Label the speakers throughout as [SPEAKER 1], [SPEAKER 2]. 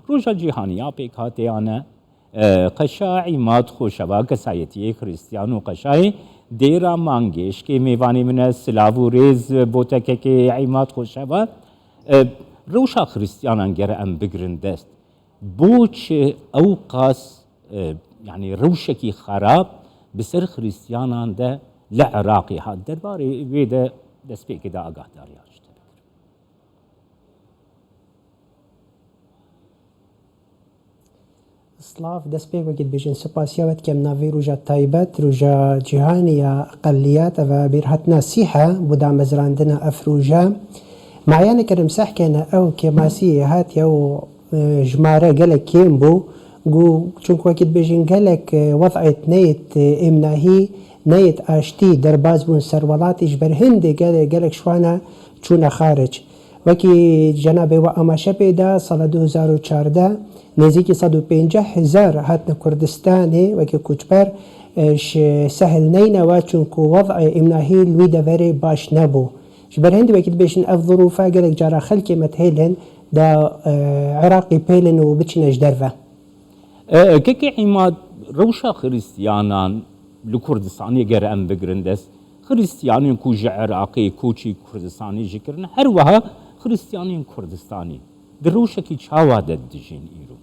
[SPEAKER 1] روژا جیهانیا پیک هاتیانه قشاعی ماد خوشبا کسایتی خریستیان و قشای دیرا مانگیش که میوانی من سلاو و ریز بوتکه که عیمات خوشبا روشا خریستیانان گره ام بگرن دست بوچ او قاس يعني روشكي خراب بسر خريستيانان ده لعراقي هاد درباري بيدا دسبي كده آگاه دارياش
[SPEAKER 2] سلاف دسبي وقت بيجن سپاسيوت كم نافي روجا تايبت روجا جهانية أقليات و بيرهتنا سيحة بودا مزراندنا أفروجا معيانا كرم سحكنا أو كماسية هات يو جمارة قلق كيمبو جو چونك وقت بيجن قلق وضعت نيت إمناهي نيت آشتي درباز بون سرولات إجبر هندي قلق شوانا چونا خارج وكي جناب و أماشا بيدا سال 2014 نزيكي 150,000 هاتنا كردستاني وكي كوچبر سهل نينا وچونكو وضع إمناهي الويدا فري باش نبو جبر هندي وكي بيجن أف ظروفا قلق جارا خلقي متهيلن دا عراقي بيلن وبتشنج درفا
[SPEAKER 1] كيكي عماد روشا خريستيانان لكردستاني غير ام بگرندس خريستيانين كو عراقي كوچي كردستاني جكرن هر وها خريستيانين كردستاني دروشا كي چاوا دجين ايرو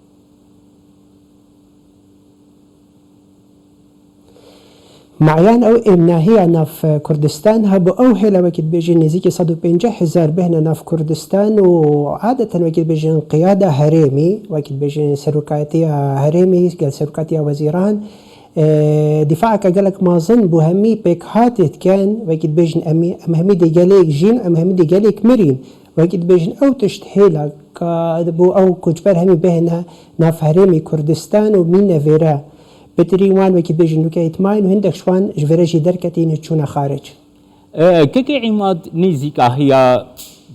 [SPEAKER 2] معيان او امناهي ناف كردستان هبو او هلا وكت بيجي نزيكي 150,000 بهنا ناف كردستان وعادة وكت بيجي قيادة هريمي وكت بيجي سروكاتية هريمي قال سروكاتية وزيران دفاعك قالك ما ظن بوهمي بيك هاتت كان وكت بيجن أمهمي دي قاليك جين أمهمي دي قاليك مرين وكت بيجن أو تشتهيلا بو أو كجبر همي بهنا ناف هريمي كردستان ومين نفيرا بتريوان وكت بيجن وكايت ماين وهندك شوان جفرجي دركتين تشونا خارج
[SPEAKER 1] كيكي عماد نيزيكا هي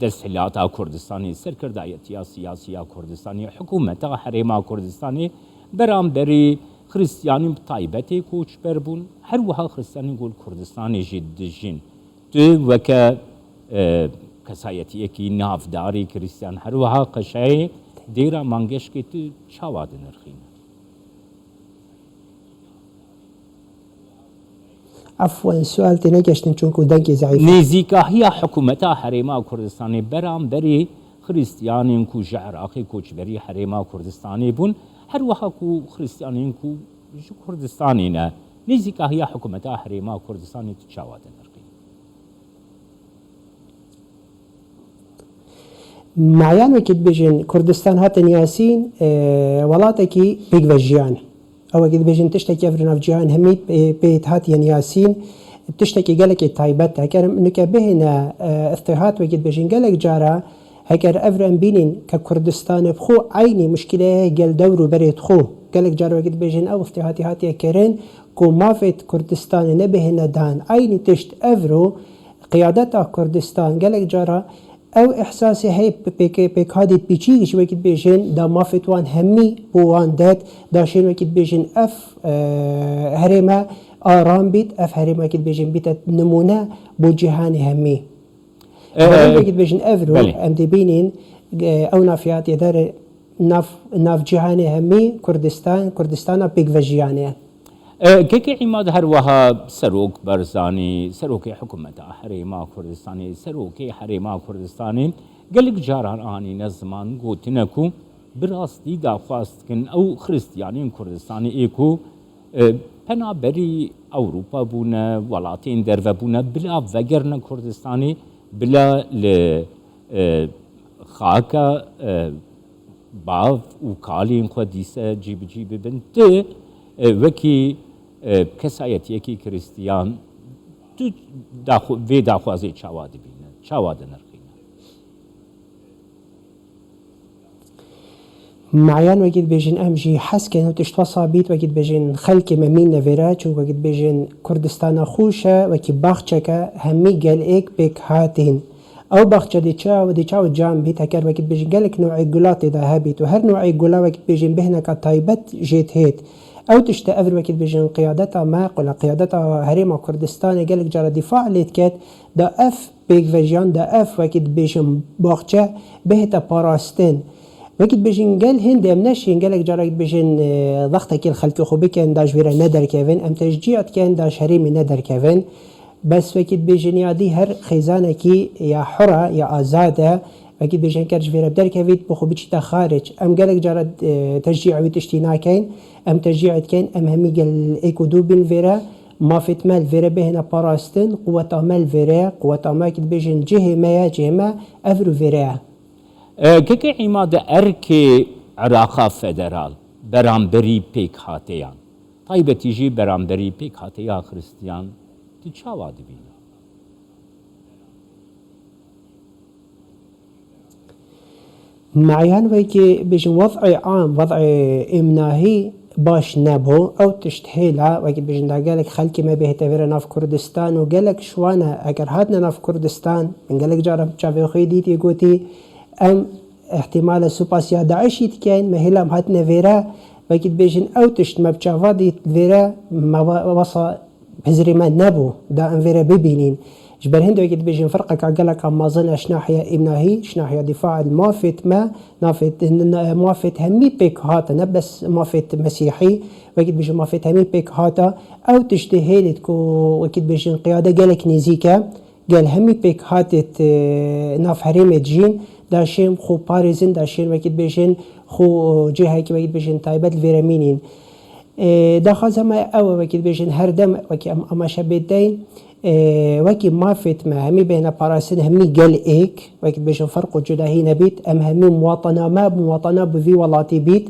[SPEAKER 1] دسحلاتا كردستاني سركردايتيا سياسية كردستاني حكومة حريمة كردستاني برام بري خريستياني بطايبتي كوچ بربون هر وها خريستياني يقول كردستاني جد جين تو وكا كسايتي اكي ناف داري كريستيان هر وها قشاي ديرا مانگش كي تو چاواد نرخين
[SPEAKER 2] عفوا سؤال تناقشتن چونكو دنكي ضعيف
[SPEAKER 1] نيزيكا هي حكومتها حريمة كردستاني برام بري خريستياني كو عراقي كوچ بري حريمة كردستاني بون هر وها كو خريستيانين كو كردستانينا نيزيكا هي حكومتها حريمة كردستاني تشاوات نرقي
[SPEAKER 2] معيان وكت بيجن كردستان هاتن ياسين ولاتكي بيق وجيان او وكت بيجن تشتكي افرنا في جيان هميت بيت هاتين ياسين بتشتكي قالك تايبت هكرم انك بهنا اثهات وكت بيجن قالك جارا هكر افرن بينين ككردستان بخو عيني مشكله قال دورو بريت خو قالك جارو وقت بيجن او افتهاتي هاتي كرين كو مافت كردستان نبهنا دان عيني تشت افرو قيادتها كردستان قالك جارا او احساسي هي بيك هادي بيجيش وقت بيجن دا مافت وان همي بوان دات داشين وقت بيجن اف هريمه آرام بيت اف هريمه وقت بيجن بيت نمونه بو جهاني همي وقت بيجن افرو ام دي بينين او نافيات يدار ناف جهاني همي كردستان بيك فجياني
[SPEAKER 1] كيكي عماد هر وها سروك برزاني سروكي حكومة حريمة كردستاني سروكي حريمة كردستاني قالك جاران آني نزمان قوتنكو براستي دا خواستكن او خريستيانين كردستاني ايكو پنا بري اوروبا بونا ولاتين درفا بونا بلا وگرنا كردستاني بلا خاكا باف وكالين خديسة جيب بنت وكي كسايت يكي كريستيان في داخوازي چاواد بينا چاواد نرخينا
[SPEAKER 2] معيان وقت بيجن امجي حس كانو تشتوصى بيت وقت بيجن خلقي ممين نفيرا چون وقت بيجن كردستان خوشة وكي باخچكا همي قال ايك بيك هاتين او باخچا دي چاو جام بيت هكر وقت بيجن قالك نوعي قلاتي دا هابيت وهر نوعي قلا وقت بيجن بهنا كطايبت جيت هيت او تشتا افر وقت بيجن قيادتها ماق ولا قيادتها هريمة كردستان قالك جارة دفاع ليتكت دا اف بيك فيجان دا اف وقت بيجن باخچا بهتا باراستن وقت بيجن قال هند امناشين قالك جارك بيجن ضغطك الخلفي خو بكن داش فيرا ندر كيفن ام تشجيعت كان داش هريمي ندر كيفن بس وقت بيجن يادي هر خيزانكي يا حرة يا آزادة وقت بيجن كرج فيرا بدر كيفيت بخو بيجتا خارج ام قالك جارد تشجيع ويتشتينا كين ام تشجيعت كين ام همي قال ايكو دوبل فيرا ما فيت مال فيرا بهنا باراستن قوة مال فيرا قوة ما كت بيجن جه ما افرو فيرا
[SPEAKER 1] كيكي عماد أركي عراقا فدرال برامبري بيك هاتيان طيب تيجي برامبري بيك هاتيا خريستيان تتشاوى دبينا
[SPEAKER 2] معيان ويكي بيجن وضع عام وضع امناهي باش نبو او تشتهيلا ويكي بيجن دا قالك خلكي ما بيه تفير ناف كردستان وقالك شوانا اگر هاتنا ناف كردستان من قالك جارم تشافي خيديتي قوتي ام احتمال سوباسيا داعشي تكين مهلام هاتنا فيرا وكيد بيجن او تشت ما بتشافادي فيرا ما وصا بهزري ما نبو دا ان فيرا ببينين جبر هند وكيد بيجن فرقك عقلك اما ظن شناحية ابناهي شناحية دفاع الموافت ما نافت موافت همي بيك هاتا نبس موافت مسيحي وكيد بيجن موافت همي بيك هاتا او تشتهي تكو وكيد بيجن قيادة قالك نيزيكا قال همي بيك هاتت ناف هريمة جين داشين خو باريزن داشين وكيد بيجن خو جهة كي وكيد بيجن تايبات الفيرامينين دا خازا ما او وكيد بيجن هردم وكي اما شبيدين وكي ما فيت ما همي بين باراسين همي قال ايك وكيد بيجن فرق جداهي نبيت ام همي مواطنة بفي ولاتي بيت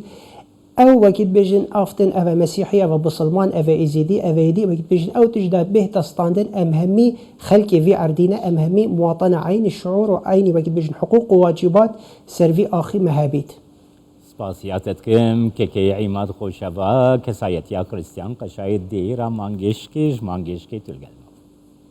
[SPEAKER 2] او وكيد بيجن افتن افا مسيحي افا بسلمان افا ايزيدي افا ايدي وكيد بيجن او تجداد به تستاندن ام همي خلقي في عردينا ام همي مواطنة عين الشعور وعيني وكيد بيجن حقوق وواجبات سرفي اخي مهابيت
[SPEAKER 1] سپاسیاتتكم كي عماد خوشبا كسايت يا كريستيان قشايد ديرا مانجيشكي تلقل